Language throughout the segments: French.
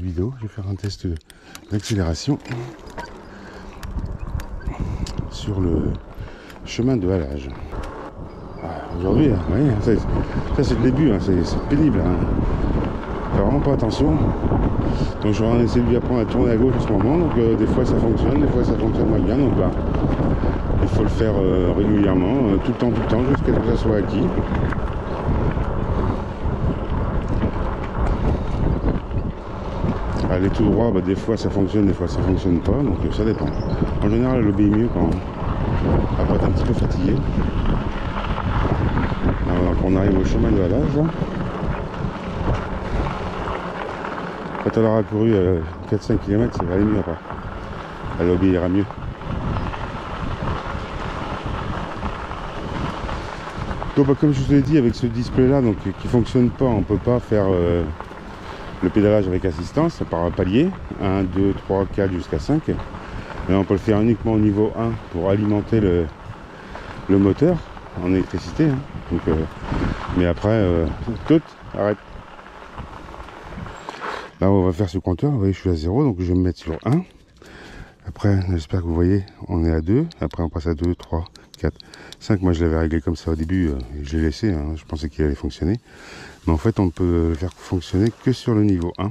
Vidéo, je vais faire un test d'accélération sur le chemin de halage. Aujourd'hui, oui, ça c'est le début, hein, c'est pénible. Hein. Faut vraiment pas attention. Donc je vais essayer de lui apprendre à tourner à gauche en ce moment. Donc des fois ça fonctionne, des fois ça fonctionne moins bien. Donc il faut le faire régulièrement, tout le temps, jusqu'à ce que ça soit acquis. Aller tout droit, des fois ça fonctionne, des fois ça fonctionne pas, donc ça dépend. En général, elle obéit mieux quand après être un petit peu fatigué. Alors, on arrive au chemin de halage. Quand elle aura couru 4-5 km, ça va aller mieux après. Elle obéira mieux. Donc comme je vous l'ai dit, avec ce display là donc, qui fonctionne pas, on peut pas faire le pédalage avec assistance par palier 1, 2, 3, 4 jusqu'à 5. Là on peut le faire uniquement au niveau 1 pour alimenter le moteur en électricité. Hein. Donc, mais après, tout arrête. Là on va faire ce compteur, vous voyez je suis à 0, donc je vais me mettre sur 1. Après j'espère que vous voyez, on est à 2, après on passe à 2, 3, 4, 5. Moi je l'avais réglé comme ça au début, je l'ai laissé, hein. Je pensais qu'il allait fonctionner. Mais en fait on peut le faire fonctionner que sur le niveau 1. On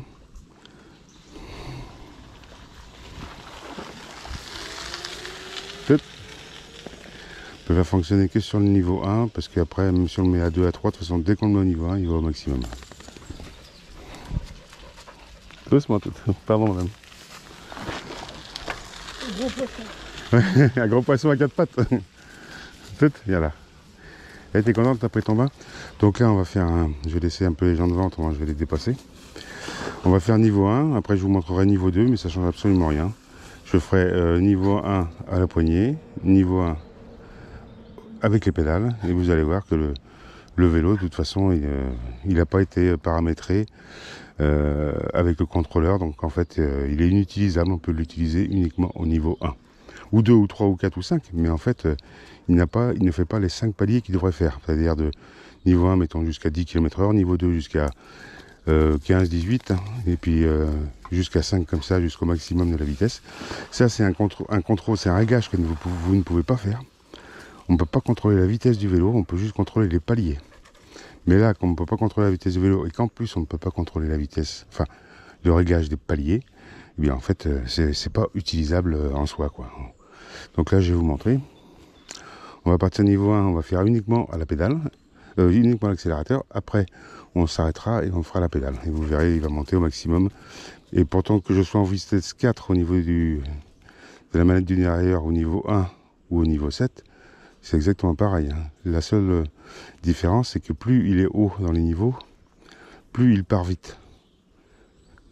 peut faire fonctionner que sur le niveau 1 parce qu'après même si on le met à 2, à 3, de toute façon dès qu'on le met au niveau 1 il va au maximum. Doucement tout, pardon madame. Un gros poisson à 4 pattes. Tout, viens là. Elle était contente, t'as pris ton bain. Donc là on va faire je vais laisser un peu les gens devant, je vais les dépasser. On va faire niveau 1, après je vous montrerai niveau 2, mais ça change absolument rien. Je ferai niveau 1 à la poignée, niveau 1 avec les pédales, et vous allez voir que le vélo de toute façon il n'a pas été paramétré avec le contrôleur, donc en fait il est inutilisable, on peut l'utiliser uniquement au niveau 1. Ou 2, ou 3, ou 4, ou 5, mais en fait il ne fait pas les 5 paliers qu'il devrait faire, c'est-à-dire de niveau 1 mettons jusqu'à 10 km/h, niveau 2 jusqu'à 15, 18, et puis jusqu'à 5 comme ça, jusqu'au maximum de la vitesse. Ça c'est un contrôle, c'est un réglage que vous ne pouvez pas faire. On ne peut pas contrôler la vitesse du vélo, on peut juste contrôler les paliers. Mais là, comme on ne peut pas contrôler la vitesse du vélo, et qu'en plus on ne peut pas contrôler la vitesse, enfin le réglage des paliers, eh bien en fait c'est pas utilisable en soi, quoi. Donc là je vais vous montrer. On va partir niveau 1, on va faire uniquement à la pédale, uniquement à l'accélérateur. Après on s'arrêtera et on fera la pédale. Et vous verrez, il va monter au maximum. Et pourtant que je sois en vitesse 4 au niveau de la manette du derrière au niveau 1 ou au niveau 7, c'est exactement pareil. Hein. La seule différence, c'est que plus il est haut dans les niveaux, plus il part vite.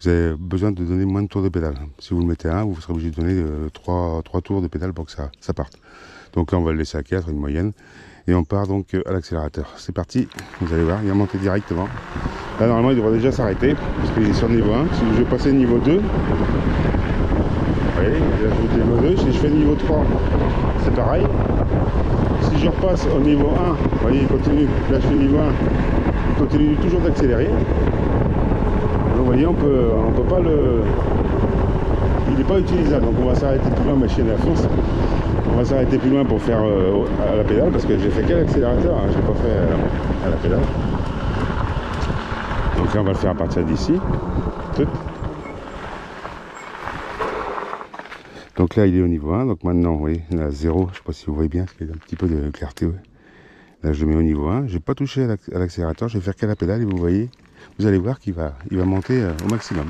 Vous avez besoin de donner moins de tours de pédale. Si vous le mettez à 1, vous serez obligé de donner 3 tours de pédale pour que ça parte. Donc là, on va le laisser à 4, une moyenne. Et on part donc à l'accélérateur. C'est parti, vous allez voir, il va monter directement. Là, normalement, il devrait déjà s'arrêter, parce qu'il est sur le niveau 1. Si je vais passer niveau 2, vous voyez, il a ajouté niveau 2. Si je fais niveau 3, c'est pareil. Si je repasse au niveau 1, vous voyez, il continue. Là, je fais niveau 1, il continue toujours d'accélérer. Donc, vous voyez, on peut pas le... Il n'est pas utilisable, donc on va s'arrêter plus loin, machine à fonce. On va s'arrêter plus loin pour faire à la pédale, parce que j'ai fait qu'à l'accélérateur, hein, je n'ai pas fait à la pédale. Donc là, on va le faire à partir d'ici. Donc là, il est au niveau 1. Donc maintenant, vous voyez, il est à 0. Je ne sais pas si vous voyez bien, parce qu'il y a un petit peu de clarté. Ouais. Là, je le mets au niveau 1. Je n'ai pas touché à l'accélérateur. Je vais faire qu'à la pédale. Et vous voyez, vous allez voir qu'il va monter au maximum.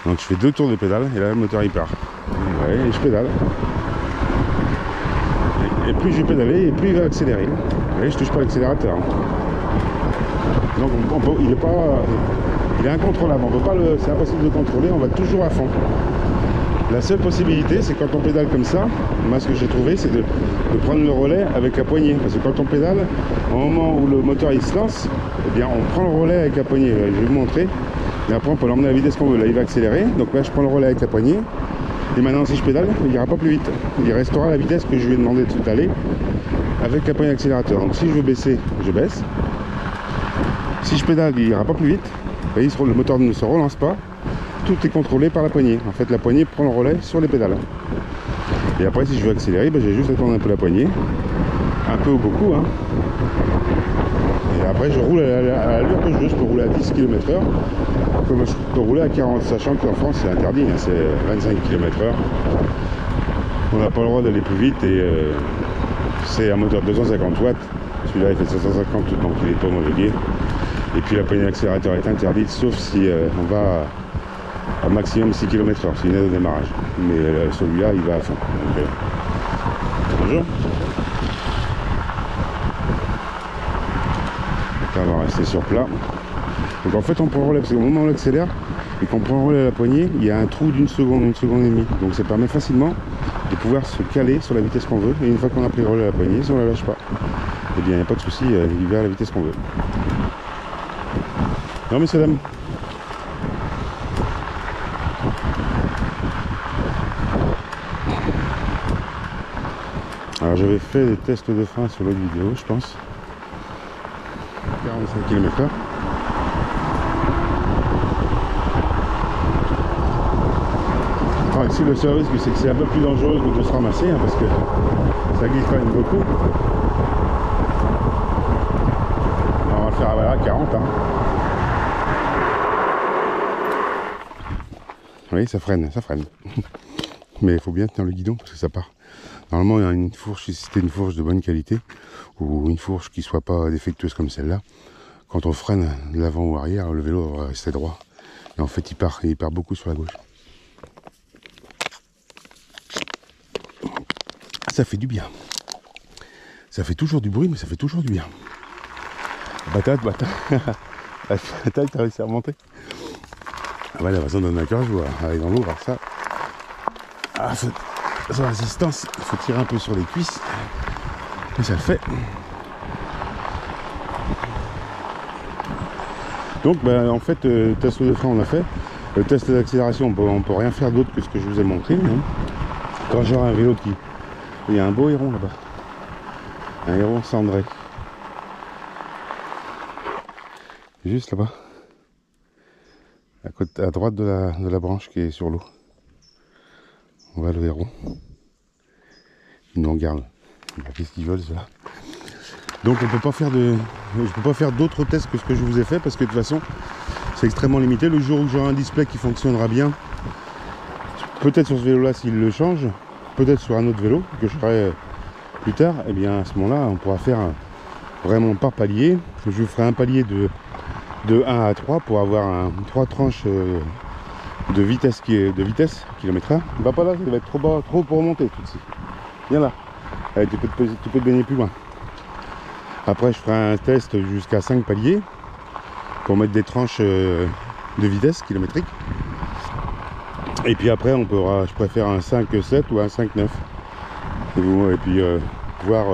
Donc je fais 2 tours de pédale. Et là, le moteur, il part. Vous voyez, et je pédale. Et plus je vais pédaler, et plus il va accélérer. Vous voyez, je ne touche pas l'accélérateur. Donc il est incontrôlable. On peut pas c'est impossible de contrôler. On va toujours à fond. La seule possibilité, c'est quand on pédale comme ça, moi ce que j'ai trouvé, c'est de prendre le relais avec la poignée. Parce que quand on pédale, au moment où le moteur il se lance, eh bien on prend le relais avec la poignée. Je vais vous montrer. Et après on peut l'emmener à la vitesse qu'on veut. Là il va accélérer. Donc là je prends le relais avec la poignée. Et maintenant si je pédale, il n'ira pas plus vite. Il restera à la vitesse que je lui ai demandé de tout aller avec la poignée accélérateur. Donc si je veux baisser, je baisse. Si je pédale, il n'ira pas plus vite. Vous voyez, le moteur ne se relance pas. tout est contrôlé par la poignée. En fait, la poignée prend le relais sur les pédales. Et après, si je veux accélérer, ben, j'ai juste à tourner un peu la poignée, un peu ou beaucoup, hein. Et après, je roule à l'allure que je veux. Je peux rouler à 10 km/h, comme je peux rouler à 40, sachant qu'en France, c'est interdit, hein, c'est 25 km/h. On n'a pas le droit d'aller plus vite et c'est un moteur de 250 watts. Celui-là, il fait 750, donc il n'est pas homologué. Et puis la poignée d'accélérateur est interdite, sauf si on va à maximum 6 km/h, c'est une aide au démarrage. Mais celui-là, il va à fond. Donc, bonjour. Donc, on va rester sur plat. Donc en fait, on prend le relais, parce qu'au moment où on accélère et qu'on prend le relais à la poignée, il y a un trou d'une seconde et demie. Donc ça permet facilement de pouvoir se caler sur la vitesse qu'on veut. Et une fois qu'on a pris le relais à la poignée, si on ne la lâche pas, eh bien il n'y a pas de souci, il va à la vitesse qu'on veut. Non messieurs dames. Alors j'avais fait des tests de frein sur l'autre vidéo, je pense. 45 km/h. Ici le seul risque c'est que c'est un peu plus dangereux que de se ramasser, hein, parce que ça glisse quand même beaucoup. Alors on va le faire à 40. Hein. Oui, ça freine, ça freine. Mais il faut bien tenir le guidon parce que ça part. Normalement, il y a une fourche, si c'était une fourche de bonne qualité, ou une fourche qui soit pas défectueuse comme celle-là, quand on freine de l'avant ou arrière, le vélo va rester droit. Et en fait, il part beaucoup sur la gauche. Ça fait du bien. Ça fait toujours du bruit, mais ça fait toujours du bien. Bataille, t'as réussi à remonter. Ah bah, la façon de donner un cœur, je vois, aller dans l'eau, voir ça. Ah, sur la résistance, il faut tirer un peu sur les cuisses. Et ça le fait. Donc, ben, en fait, le test de frein, on a fait. Le test d'accélération, on peut rien faire d'autre que ce que je vous ai montré. Hein. Quand j'aurai un vélo qui... Il y a un beau héron là-bas. Un héron cendré. Juste là-bas. À droite de la branche qui est sur l'eau. On voit le héron. Il nous regarde. Qu'est-ce qu'ils veulent, ceux-là? Donc on peut pas faire je peux pas faire d'autres tests que ce que je vous ai fait, parce que de toute façon c'est extrêmement limité. Le jour où j'aurai un display qui fonctionnera bien, peut-être sur ce vélo là s'il le change, peut-être sur un autre vélo que je ferai plus tard, et bien à ce moment là on pourra faire vraiment par palier. Je ferai un palier de 1 à 3 pour avoir 3 tranches de vitesse km/h. Va pas là, ça va être trop bas, trop pour remonter tout de suite. Viens là. Allez, tu peux te baigner plus loin. Après je ferai un test jusqu'à 5 paliers pour mettre des tranches de vitesse kilométrique. Et puis après je pourrais faire un 5-7 ou un 5-9. Et puis voir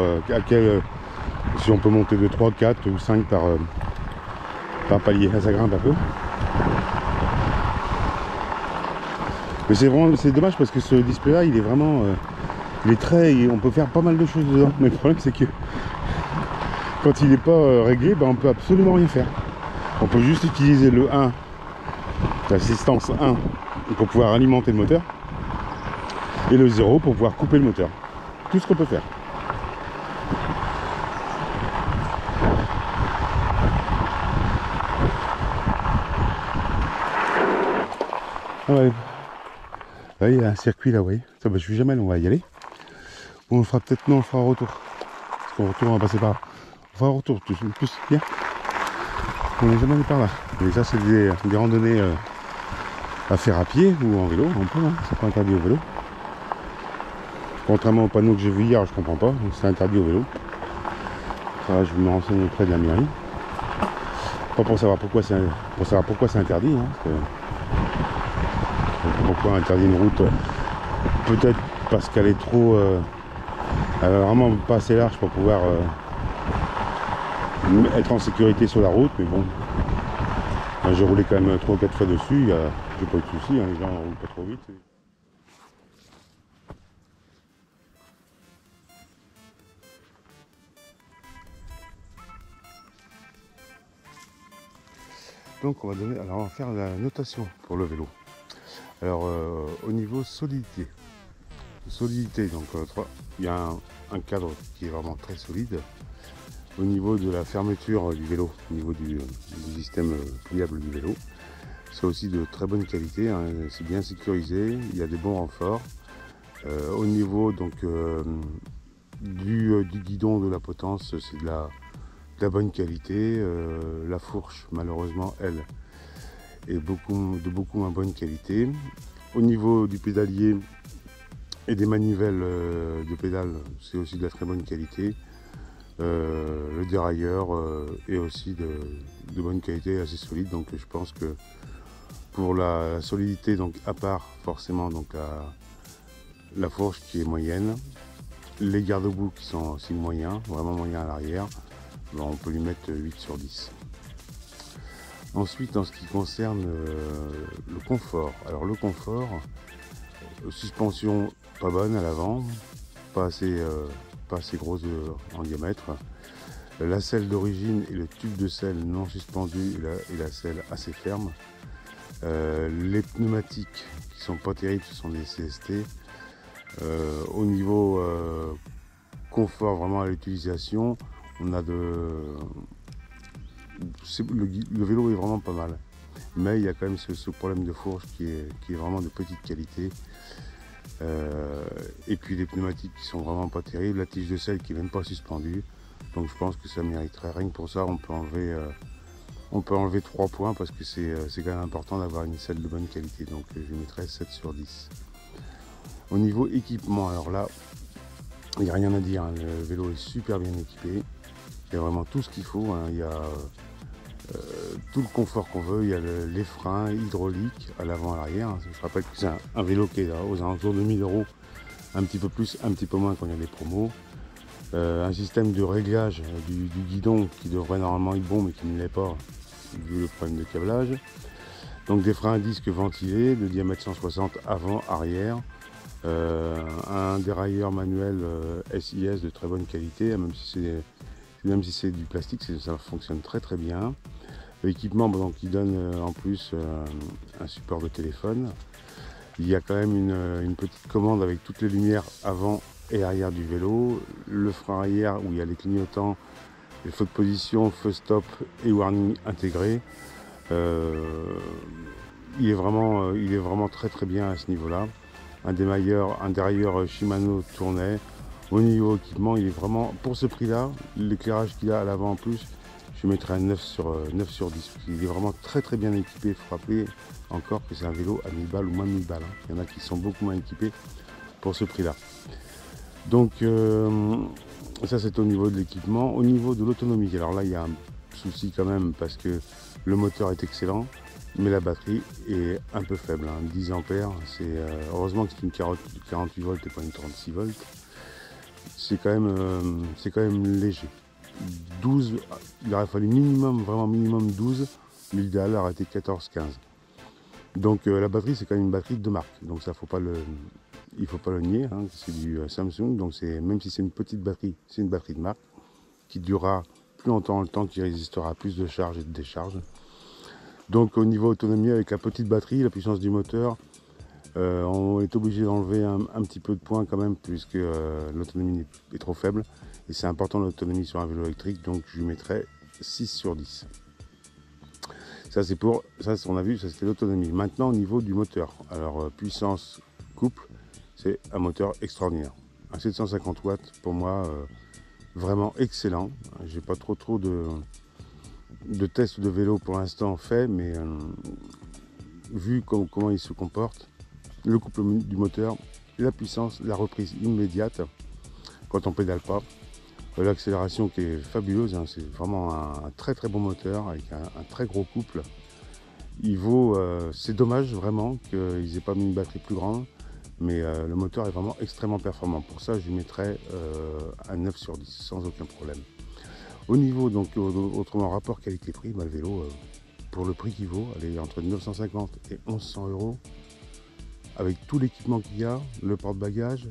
si on peut monter de 3, 4 ou 5 par palier. Là, ça grimpe un peu. Mais c'est dommage parce que ce display là il est vraiment on peut faire pas mal de choses dedans. Mais le problème c'est que quand il n'est pas réglé, ben, on peut absolument rien faire. On peut juste utiliser le 1, l'assistance 1 pour pouvoir alimenter le moteur, et le 0 pour pouvoir couper le moteur. Tout ce qu'on peut faire. Ah ouais. Là il y a un circuit là, vous voyez. Ça, ben, je suis jamais allé, on va y aller. Bon, on le fera peut-être, non, on le fera un retour. Parce qu'en retour on va passer par là. On fera un retour, plus bien. On n'est jamais allé par là. Mais ça c'est des randonnées à faire à pied ou en vélo, on peut, hein. C'est pas interdit au vélo. Contrairement au panneau que j'ai vu hier, je comprends pas, c'est interdit au vélo. Ça, je vais me renseigner auprès de la mairie. Pas pour savoir pourquoi c'est interdit, hein, parce que pourquoi interdit une route, peut-être parce qu'elle est trop elle est vraiment pas assez large pour pouvoir être en sécurité sur la route, mais bon, j'ai roulé quand même 3 ou 4 fois dessus, j'ai pas eu de soucis, hein, les gens roulent pas trop vite. Donc on va faire la notation pour le vélo. Alors au niveau solidité, donc il y a un cadre qui est vraiment très solide. Au niveau de la fermeture du vélo, au niveau du système pliable du vélo, c'est aussi de très bonne qualité, hein, c'est bien sécurisé, il y a des bons renforts. Au niveau donc du guidon, de la potence, c'est de la bonne qualité. La fourche, malheureusement, elle est de beaucoup moins bonne qualité. Au niveau du pédalier et des manivelles de pédale, c'est aussi de la très bonne qualité. Le dérailleur est aussi de bonne qualité, assez solide, donc je pense que pour la solidité, donc à part forcément donc la fourche qui est moyenne, les garde-boue qui sont aussi moyens, vraiment moyens à l'arrière, ben on peut lui mettre 8 sur 10. Ensuite, en ce qui concerne le confort, alors le confort, suspension pas bonne à l'avant, pas assez grosse en diamètre. La selle d'origine et le tube de selle non suspendu et la selle assez ferme. Les pneumatiques qui sont pas terribles, ce sont des CST. Au niveau confort vraiment à l'utilisation, on a le vélo est vraiment pas mal. Mais il y a quand même ce problème de fourche qui est vraiment de petite qualité. Et puis les pneumatiques qui sont vraiment pas terribles, la tige de selle qui n'est même pas suspendue. Donc je pense que ça mériterait, rien que pour ça, on peut enlever 3 points parce que c'est quand même important d'avoir une selle de bonne qualité. Donc je mettrai 7 sur 10. Au niveau équipement, alors là, il n'y a rien à dire, hein. Le vélo est super bien équipé. Il y a vraiment tout ce qu'il faut, hein. Il y a tout le confort qu'on veut. Il y a les freins hydrauliques à l'avant, à l'arrière. Je rappelle que c'est un vélo qui est aux alentours de 1000 €, un petit peu plus, un petit peu moins quand il y a des promos. Un système de réglage du guidon qui devrait normalement être bon mais qui ne l'est pas vu le problème de câblage. Donc des freins à disque ventilés de diamètre 160 avant, arrière. Un dérailleur manuel SIS de très bonne qualité, même si c'est du plastique, ça fonctionne très très bien. L'équipement, donc, il donne en plus un support de téléphone. Il y a quand même une petite commande avec toutes les lumières avant et arrière du vélo. Le frein arrière où il y a les clignotants, les feux de position, feu stop et warning intégrés. Il est vraiment très très bien à ce niveau-là. Un dérailleur Shimano Tournai. Au niveau équipement, il est vraiment, pour ce prix-là, l'éclairage qu'il a à l'avant en plus, je mettrais un 9 sur 10. Il est vraiment très très bien équipé. Il faut rappeler encore que c'est un vélo à 1000 balles ou moins de 1000 balles. Il y en a qui sont beaucoup moins équipés pour ce prix-là. Donc ça c'est au niveau de l'équipement. Au niveau de l'autonomie, alors là il y a un souci quand même parce que le moteur est excellent, mais la batterie est un peu faible, hein. 10 ampères, heureusement que c'est une 48 volts et pas une 36 volts. C'est quand même léger. 12, il aurait fallu vraiment minimum 12, mais l'idéal aurait été 14-15. Donc la batterie c'est quand même une batterie de marque, donc ça il faut pas le nier, hein. C'est du Samsung, donc même si c'est une petite batterie, c'est une batterie de marque qui durera plus longtemps le temps, qui résistera à plus de charge et de décharge. Donc au niveau autonomie, avec la petite batterie, la puissance du moteur, on est obligé d'enlever un petit peu de points quand même, puisque l'autonomie est trop faible. Et c'est important l'autonomie sur un vélo électrique, donc je lui mettrai 6 sur 10. Ça, on a vu, ça c'était l'autonomie. Maintenant, au niveau du moteur, alors puissance couple, c'est un moteur extraordinaire. Un 750 watts, pour moi, vraiment excellent. J'ai pas trop de tests de vélo pour l'instant fait, mais vu comment il se comporte, le couple du moteur, la puissance, la reprise immédiate quand on pédale pas, l'accélération qui est fabuleuse, hein. C'est vraiment un très très bon moteur avec un très gros couple. C'est dommage vraiment qu'ils aient pas mis une batterie plus grande, mais le moteur est vraiment extrêmement performant. Pour ça, je lui mettrais un 9 sur 10 sans aucun problème. Au niveau, donc, autrement, rapport qualité-prix, le vélo, pour le prix qu'il vaut, elle est entre 950 et 1100 €, avec tout l'équipement qu'il y a, le porte-bagages,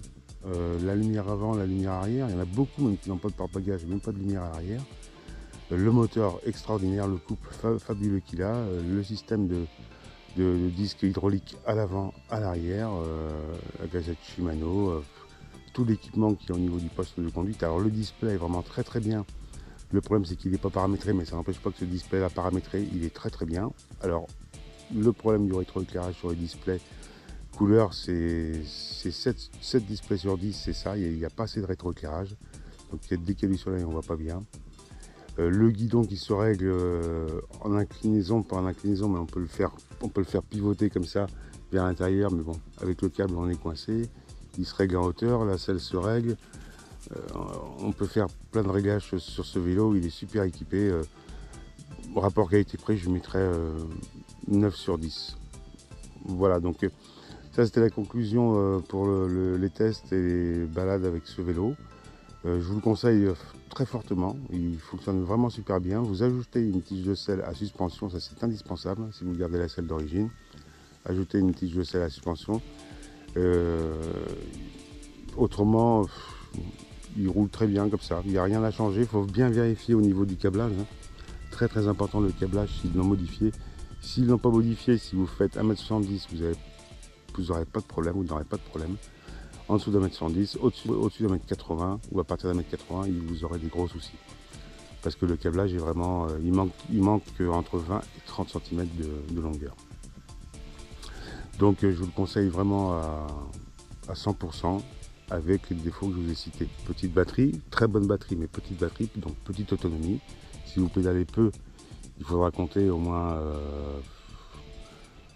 la lumière avant, la lumière arrière. Il y en a beaucoup même qui n'ont pas de porte-bagages, même pas de lumière à l'arrière. Le moteur extraordinaire, le couple fabuleux qu'il a, le système de disques hydrauliques à l'avant, à l'arrière, la gazette Shimano, tout l'équipement qui est au niveau du poste de conduite. Alors le display est vraiment très très bien. Le problème c'est qu'il n'est pas paramétré, mais ça n'empêche pas que ce display là paramétré, il est très très bien. Alors le problème du rétroéclairage sur les displays couleur, c'est 7 displays sur 10, c'est ça, il n'y a pas assez de rétroéclairage. Donc dès qu'il y a du soleil, on ne voit pas bien. Le guidon qui se règle en inclinaison, pas en inclinaison, mais on peut le faire pivoter comme ça vers l'intérieur, mais bon, avec le câble on est coincé. Il se règle en hauteur, la selle se règle. On peut faire plein de réglages sur ce vélo, il est super équipé. Rapport qualité-prix, je mettrais 9 sur 10. Voilà, donc ça c'était la conclusion pour les tests et les balades avec ce vélo. Je vous le conseille très fortement, il fonctionne vraiment super bien. Vous ajoutez une tige de selle à suspension, ça c'est indispensable si vous gardez la selle d'origine. Ajoutez une tige de selle à suspension. Autrement, il roule très bien comme ça, il n'y a rien à changer. Il faut bien vérifier au niveau du câblage, hein. Très très important le câblage s'ils l'ont modifié. S'ils ne l'ont pas modifié, si vous faites 1m70, vous n'aurez pas de problème, vous n'aurez pas de problème. En dessous d'1m110, au-dessus d'1m80 ou à partir d'1m80, vous aurez des gros soucis. Parce que le câblage est vraiment, il manque entre 20 et 30 cm de longueur. Donc je vous le conseille vraiment à 100% avec les défauts que je vous ai cités. Petite batterie, très bonne batterie, mais petite batterie, donc petite autonomie. Si vous pédalez peu, il faudra compter au moins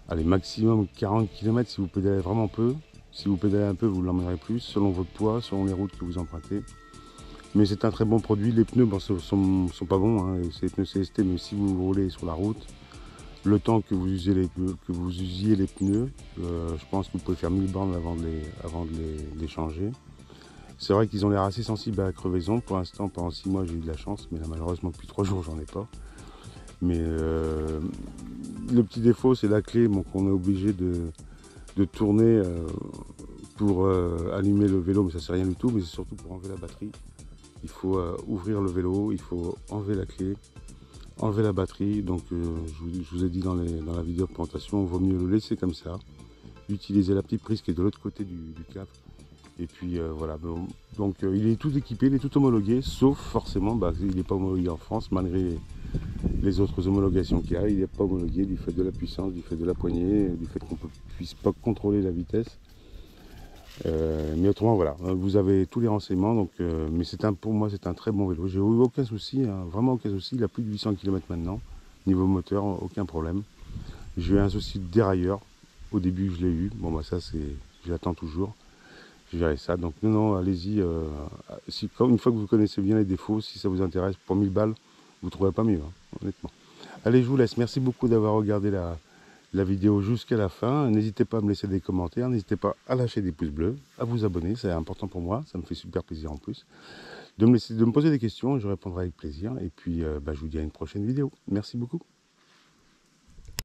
allez, maximum 40 km si vous pédalez vraiment peu. Si vous pédalez un peu, vous l'emmènerez plus, selon votre poids, selon les routes que vous empruntez. Mais c'est un très bon produit. Les pneus bon, sont pas bons, hein, c'est les pneus CST, mais si vous roulez sur la route, le temps que vous usiez les pneus, je pense que vous pouvez faire 1000 bornes avant de les changer. C'est vrai qu'ils ont l'air assez sensibles à la crevaison. Pour l'instant, pendant 6 mois, j'ai eu de la chance, mais là, malheureusement, depuis 3 jours, j'en ai pas. Mais le petit défaut, c'est la clé, bon, qu'on est obligé de tourner pour allumer le vélo, mais ça c'est rien du tout, mais c'est surtout pour enlever la batterie. Il faut ouvrir le vélo, il faut enlever la clé, enlever la batterie. Donc je vous ai dit dans la vidéo de présentation, il vaut mieux le laisser comme ça, utiliser la petite prise qui est de l'autre côté du cadre. Et puis voilà, donc il est tout équipé, il est tout homologué, sauf forcément, il n'est pas homologué en France, malgré les autres homologations qu'il y a, il n'est pas homologué du fait de la puissance, du fait de la poignée, du fait qu'on ne puisse pas contrôler la vitesse. Mais autrement, voilà, vous avez tous les renseignements, donc, mais pour moi c'est un très bon vélo. J'ai eu aucun souci, hein, vraiment aucun souci, il a plus de 800 km maintenant, niveau moteur, aucun problème. J'ai eu un souci de dérailleur, au début je l'ai eu, bon bah ça c'est, je l'attends toujours. Je verrai ça, donc non, allez-y, une fois que vous connaissez bien les défauts, si ça vous intéresse, pour 1000 balles, vous ne trouverez pas mieux, hein, honnêtement. Allez, je vous laisse, merci beaucoup d'avoir regardé la vidéo jusqu'à la fin. N'hésitez pas à me laisser des commentaires, n'hésitez pas à lâcher des pouces bleus, à vous abonner, c'est important pour moi, ça me fait super plaisir en plus. De me poser des questions, je répondrai avec plaisir, et puis je vous dis à une prochaine vidéo. Merci beaucoup.